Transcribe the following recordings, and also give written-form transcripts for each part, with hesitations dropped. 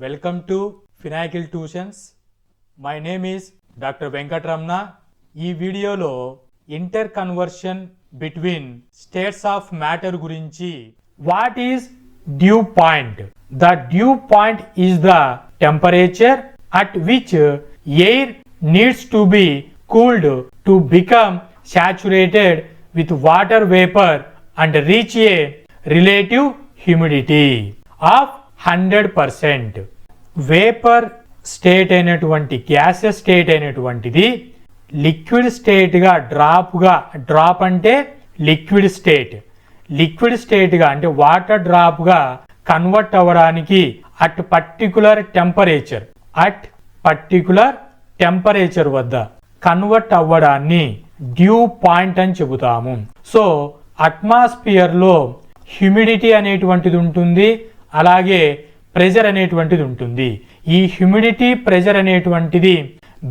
Welcome to Finacle Tuitions. My name is Dr. Venkatramana. ఈ వీడియోలో inter conversion between states of matter గురించి what is dew point? The dew point is the temperature at which air needs to be cooled to become saturated with water vapor and reach a relative humidity of 100%. Vapour state అయినటువంటి gases state అయినటువంటిది liquid స్టేట్గా drop అంటే liquid స్టేట్గా అంటే water డ్రాప్గా convert అవ్వడానికి at particular temperature వద్ద convert అవ్వడాన్ని dew point అని చెబుతాము. So అట్మాస్ఫియర్లో humidity అనేటువంటిది ఉంటుంది, అలాగే ప్రెజర్ అనేటువంటిది ఉంటుంది. ఈ హ్యూమిడిటీ ప్రెజర్ అనేటువంటిది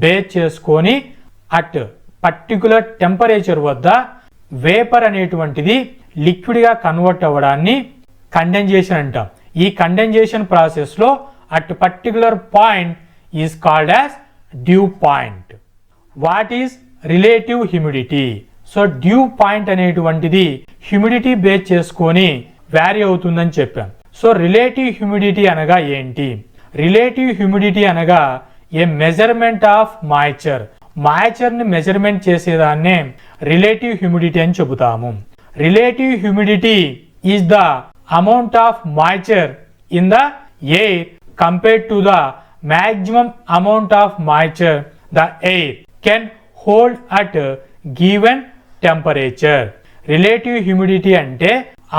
బేస్ చేసుకొని అట్ పర్టికులర్ టెంపరేచర్ వద్ద వేపర్ అనేటువంటిది లిక్విడ్గా కన్వర్ట్ అవ్వడాన్ని కండెన్సేషన్ అంటాం. ఈ కండెన్సేషన్ ప్రాసెస్లో at particular point is called as dew point. What is relative humidity? So due point అనేటువంటిది హ్యూమిడిటీ బేస్ చేసుకొని వ్యారీ అవుతుందని చెప్పాం. సో రిలేటివ్ హ్యూమిడిటీ అనగా ఏంటి? రిలేటివ్ హ్యూమిడిటీ అనగా ఏ మెజర్మెంట్ ఆఫ్ మాయిచర్ని మెజర్మెంట్ చేసేదాన్నే రిలేటివ్ హ్యూమిడిటీ అని చెబుతాము. Relative humidity is the amount of moisture in the air compared to the maximum amount of moisture the air can hold at given temperature. Relative humidity అంటే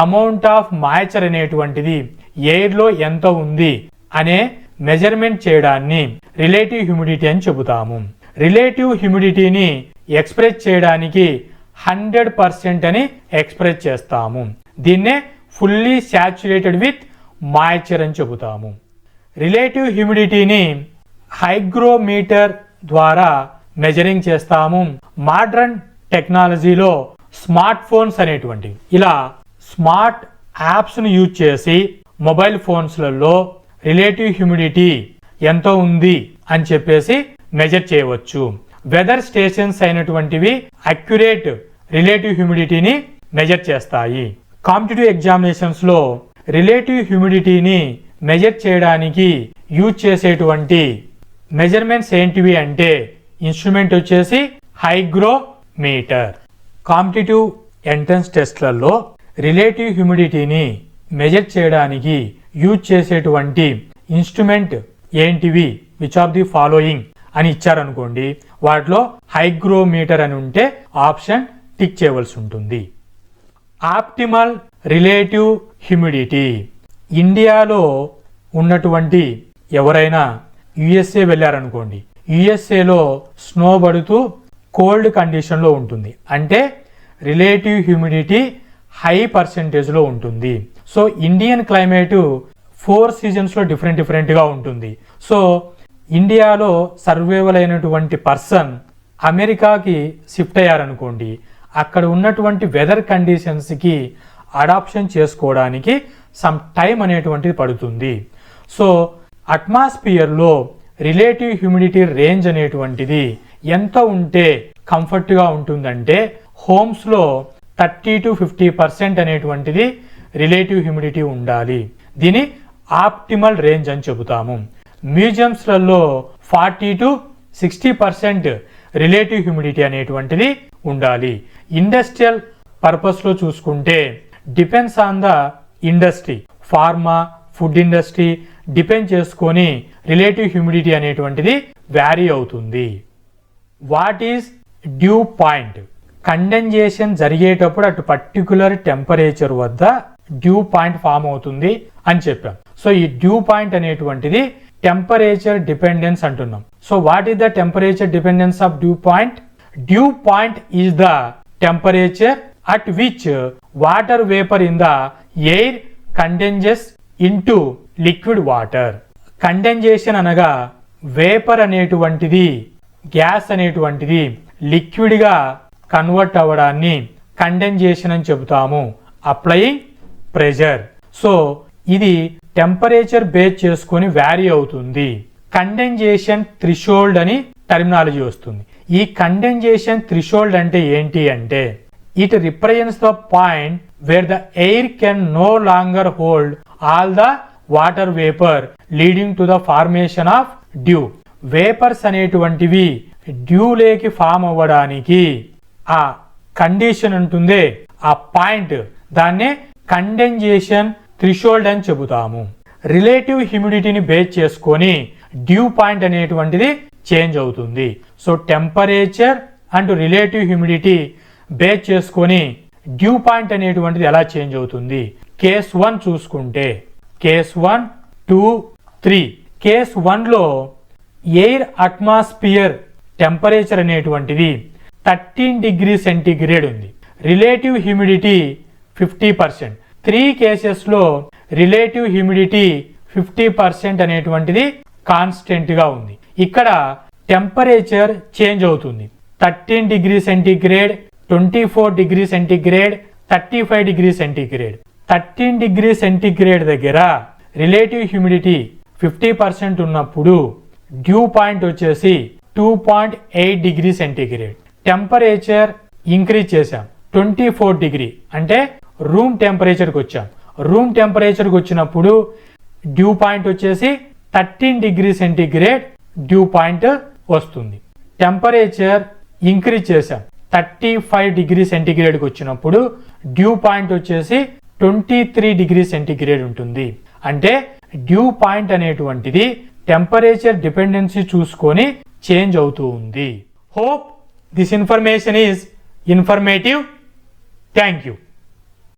amount of moisture అనేటువంటిది ఎయిర్లో ఎంత ఉంది అనే measurement చేయడాన్ని relative humidity అని చెబుతాము. Relative హ్యూమిడిటీని express చేయడానికి 100% అని ఎక్స్ప్రెస్ చేస్తాము. దీన్నే ఫుల్లీ సాచురేటెడ్ విత్ మాయిచర్ అని చెబుతాము. రిలేటివ్ హ్యూమిడిటీని హైగ్రోమీటర్ ద్వారా మెజరింగ్ చేస్తాము. మోడర్న్ టెక్నాలజీలో స్మార్ట్ ఫోన్స్ అనేటువంటి ఇలా స్మార్ట్ యాప్స్ను యూజ్ చేసి మొబైల్ ఫోన్స్లలో రిలేటివ్ హ్యూమిడిటీ ఎంత ఉంది అని చెప్పేసి మెజర్ చేయవచ్చు. వెదర్ స్టేషన్స్ అయినటువంటివి అక్యురేట్ రిలేటివ్ హ్యూమిడిటీని మెజర్ చేస్తాయి. కాంపిటిటివ్ ఎగ్జామినేషన్స్లో రిలేటివ్ హ్యూమిడిటీని మెజర్ చేయడానికి యూజ్ చేసేటువంటి మెజర్మెంట్స్ ఏంటివి అంటే ఇన్స్ట్రుమెంట్ వచ్చేసి హైగ్రోమీటర్. కాంపిటిటివ్ ఎంట్రన్స్ టెస్ట్లలో రిలేటివ్ హ్యూమిడిటీని మెజర్ చేయడానికి యూజ్ చేసేటువంటి ఇన్స్ట్రుమెంట్ ఏంటివి, విచ్ ఆఫ్ ది ఫాలోయింగ్ అని ఇచ్చారనుకోండి, వాటిలో హైగ్రోమీటర్ అని ఉంటే ఆప్షన్ టిక్ చేయవలసి ఉంటుంది. Optimal relative humidity. ఇండియాలో ఉన్నటువంటి ఎవరైనా యుఎస్ఏ వెళ్ళారనుకోండి, యుఎస్ఏలో స్నో పడుతూ కోల్డ్ కండిషన్లో ఉంటుంది, అంటే రిలేటివ్ హ్యూమిడిటీ హై పర్సెంటేజ్లో ఉంటుంది. సో ఇండియన్ క్లైమేటు 4 సీజన్స్లో డిఫరెంట్గా ఉంటుంది. సో ఇండియాలో సర్వైవల్ అయినటువంటి పర్సన్ అమెరికాకి షిఫ్ట్ అయ్యారనుకోండి, అక్కడ ఉన్నటువంటి వెదర్ కండిషన్స్కి అడాప్షన్ చేసుకోవడానికి సమ్ టైం అనేటువంటిది పడుతుంది. సో అట్మాస్ఫియర్లో రిలేటివ్ హ్యూమిడిటీ రేంజ్ అనేటువంటిది ఎంత ఉంటే కంఫర్ట్గా ఉంటుందంటే హోమ్స్లో 30 to 50% అనేటువంటిది రిలేటివ్ హ్యూమిడిటీ ఉండాలి. దీని ఆప్టిమల్ రేంజ్ అని చెబుతాము. మ్యూజియంస్లలో 40 to 60% రిలేటివ్ హ్యూమిడిటీ అనేటువంటిది ఉండాలి. ఇండస్ట్రియల్ పర్పస్లో చూసుకుంటే depends on the industry, pharma, food industry depend చేసుకొని రిలేటివ్ హ్యూమిడిటీ అనేటువంటిది వ్యారీ అవుతుంది. What is dew point? Condensation జరిగేటప్పుడు అటు పర్టికులర్ టెంపరేచర్ వద్ద డ్యూ పాయింట్ ఫామ్ అవుతుంది అని చెప్పాం. సో ఈ డ్యూ పాయింట్ అనేటువంటిది టెంపరేచర్ డిపెండెన్స్ అంటున్నాం. So what is the temperature dependence of dew point? Dew point is the temperature at which water vapor in the air condenses into liquid water. Condensation అనగా vapour అనేటువంటిది gas అనేటువంటిది లిక్విడ్గా convert అవ్వడాన్ని condensation అని చెబుతాము. Applying pressure. So ఇది temperature base చేసుకొని vary అవుతుంది. కండెన్సేషన్ థ్రెషోల్డ్ అని టర్మినాలజీ వస్తుంది. ఈ కండెన్సేషన్ థ్రెషోల్డ్ అంటే ఏంటి అంటే it represents the point where the air can no longer hold all the water vapour leading to the formation of dew. Vapours అనేటువంటివి డ్యూలేకి ఫామ్ అవ్వడానికి ఆ కండిషన్ ఉంటుందే ఆ పాయింట్, దాన్నే కండెన్సేషన్ థ్రెషోల్డ్ అని చెబుతాము. రిలేటివ్ హ్యూమిడిటీని బేస్ చేసుకొని డ్యూ పాయింట్ అనేటువంటిది చేంజ్ అవుతుంది. So temperature and relative humidity base చేసుకొని డ్యూ పాయింట్ అనేటువంటిది ఎలా చేంజ్ అవుతుంది. కేస్ 1 చూసుకుంటే కేస్ 1, 2, 3. కేస్ 1లో ఎయిర్ అట్మాస్ఫియర్ టెంపరేచర్ అనేటువంటిది 13 డిగ్రీ సెంటీగ్రేడ్ ఉంది. Relative humidity 50%. 3 కేసెస్లో రిలేటివ్ హ్యూమిడిటీ 50% అనేటువంటిది కాన్స్టెంట్ గా ఉంది. ఇక్కడ టెంపరేచర్ చేంజ్ అవుతుంది. 13 degree centigrade, 24 degree centigrade, 35 degree centigrade. 13 degree centigrade దగ్గర రిలేటివ్ హ్యూమిడిటీ 50% ఉన్నప్పుడు డ్యూ పాయింట్ వచ్చేసి 2.8 డిగ్రీ సెంటీగ్రేడ్. టెంపరేచర్ ఇంక్రీజ్ చేశాం 24 డిగ్రీ అంటే రూమ్ టెంపరేచర్కి వచ్చాం. రూమ్ టెంపరేచర్కి వచ్చినప్పుడు డ్యూ పాయింట్ వచ్చేసి 13 డిగ్రీ సెంటీగ్రేడ్ డ్యూ పాయింట్ వస్తుంది. టెంపరేచర్ ఇంక్రీజ్ చేశాం 35 డిగ్రీ సెంటీగ్రేడ్కి వచ్చినప్పుడు డ్యూ పాయింట్ వచ్చేసి 23 డిగ్రీ సెంటీగ్రేడ్ ఉంటుంది. అంటే డ్యూ పాయింట్ అనేటువంటిది టెంపరేచర్ డిపెండెన్సీ చూసుకొని చేంజ్ అవుతూ ఉంది. Hope this information is informative. Thank you.